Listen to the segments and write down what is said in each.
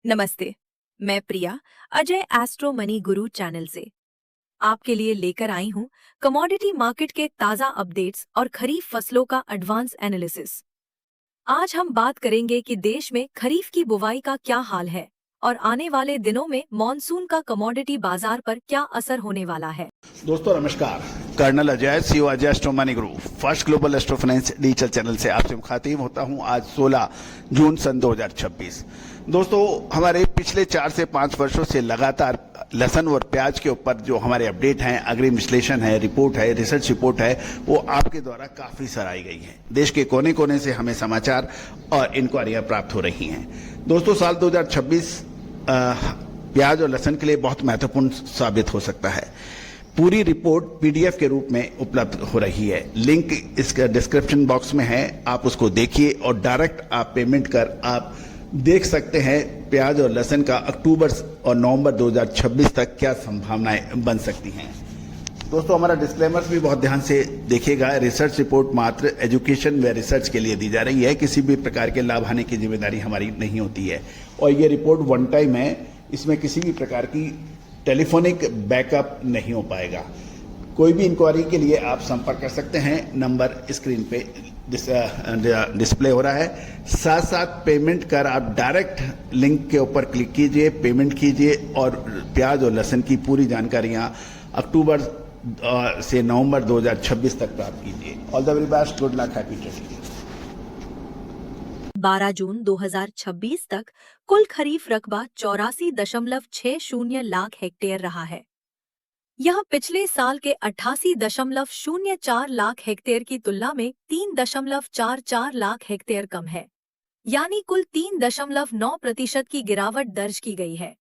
नमस्ते। मैं प्रिया Ajay astro money गुरु channel से आपके लिए लेकर आई हूं कमोडिटी मार्केट के ताज़ा अपडेट्स और खरीफ फसलों का एडवांस एनालिसिस। आज हम बात करेंगे कि देश में खरीफ की बुवाई का क्या हाल है और आने वाले दिनों में मॉनसून का कमोडिटी बाजार पर क्या असर होने वाला है। दोस्तों नमस्कार। Colonel Ajay, CEO Ajay astro money group first global astro finance digital channel से आपसे मुखातिब होता हूं आज 16 जून सन 2026। दोस्तों हमारे पिछले 4 से 5 वर्षों से लगातार लहसुन और प्याज के ऊपर जो हमारे अपडेट हैं, अग्रिम विश्लेषण है, रिपोर्ट है, रिसर्च रिपोर्ट है, वो आपके द्वारा काफी सराही गई है। देश के कोने कोने से हमें समाचार और इंक्वायरियां प्राप्त हो रही हैं। दोस्तों साल 2026 प्याज और लहसुन के लिए बहुत महत्वपूर्ण साबित हो सकता है। पूरी रिपोर्ट पीडीएफ के रूप में उपलब्ध हो रही है। लिंक इसका डिस्क्रिप्शन बॉक्स में है, आप उसको देखिए और डायरेक्ट आप पेमेंट कर आप देख सकते हैं प्याज और लहसुन का अक्टूबर और नवंबर 2026 तक क्या संभावनाएं बन सकती हैं। दोस्तों हमारा डिस्क्लेमर्स भी बहुत ध्यान से देखिएगा। रिसर्च रिपोर्ट मात्र एजुकेशन व रिसर्च के लिए दी जा रही है, किसी भी प्रकार के लाभ हानि की जिम्मेदारी हमारी नहीं होती है और ये रिपोर्ट वन टाइम है, इसमें किसी भी प्रकार की टेलीफोनिक बैकअप नहीं हो पाएगा। कोई भी इंक्वायरी के लिए आप संपर्क कर सकते हैं, नंबर स्क्रीन पे डिस्प्ले हो रहा है। साथ साथ पेमेंट कर आप डायरेक्ट लिंक के ऊपर क्लिक कीजिए, पेमेंट कीजिए और प्याज और लहसुन की पूरी जानकारियां अक्टूबर से नवंबर 2026 तक प्राप्त कीजिए। All the very best, good luck, happy trading. 12 जून 2026 तक कुल खरीफ रकबा 84.60 लाख हेक्टेयर रहा है। यह पिछले साल के 88.04 लाख हेक्टेयर की तुलना में 3.44 लाख हेक्टेयर कम है, यानी कुल 3.9% की गिरावट दर्ज की गई है।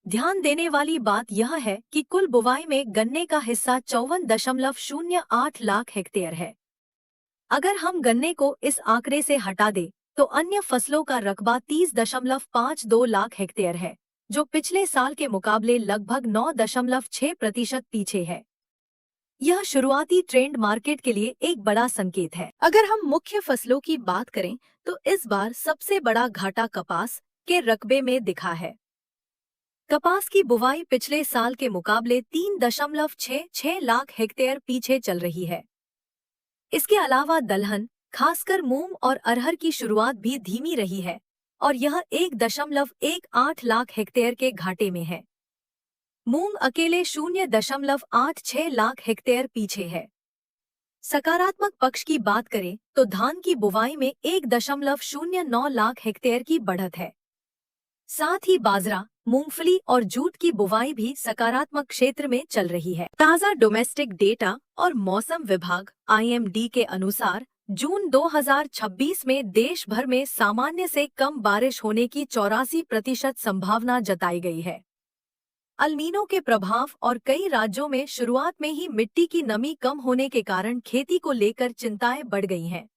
ध्यान देने वाली बात यह है कि कुल बुवाई में गन्ने का हिस्सा 54.08 लाख हेक्टेयर है। अगर हम गन्ने को इस आंकड़े से हटा दें तो अन्य फसलों का रकबा 30.52 लाख हेक्टेयर है, जो पिछले साल के मुकाबले लगभग 9.6% पीछे है। यह शुरुआती ट्रेंड मार्केट के लिए एक बड़ा संकेत है। अगर हम मुख्य फसलों की बात करें तो इस बार सबसे बड़ा घाटा कपास के रकबे में दिखा है। कपास की बुवाई पिछले साल के मुकाबले 3.66 लाख हेक्टेयर पीछे चल रही है। इसके अलावा दलहन, खासकर मूंग और अरहर की शुरुआत भी धीमी रही है और यह 1.18 लाख हेक्टेयर के घाटे में है। मूंग अकेले 0.86 लाख हेक्टेयर पीछे है। सकारात्मक पक्ष की बात करें तो धान की बुवाई में 1.09 लाख हेक्टेयर की बढ़त है। साथ ही बाजरा, मूंगफली और जूट की बुवाई भी सकारात्मक क्षेत्र में चल रही है। ताज़ा डोमेस्टिक डेटा और मौसम विभाग (IMD) के अनुसार जून 2026 में देश भर में सामान्य से कम बारिश होने की 84% संभावना जताई गई है। अल्नीनो के प्रभाव और कई राज्यों में शुरुआत में ही मिट्टी की नमी कम होने के कारण खेती को लेकर चिंताएं बढ़ गई हैं।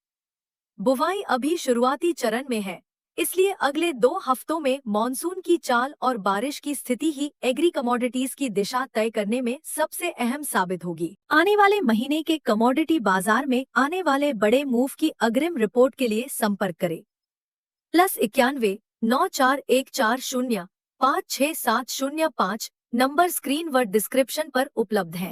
बुवाई अभी शुरुआती चरण में है, इसलिए अगले 2 हफ्तों में मॉनसून की चाल और बारिश की स्थिति ही एग्री कमोडिटीज की दिशा तय करने में सबसे अहम साबित होगी। आने वाले महीने के कमोडिटी बाजार में आने वाले बड़े मूव की अग्रिम रिपोर्ट के लिए संपर्क करें। +91 9414056705 नंबर स्क्रीन व डिस्क्रिप्शन पर उपलब्ध है।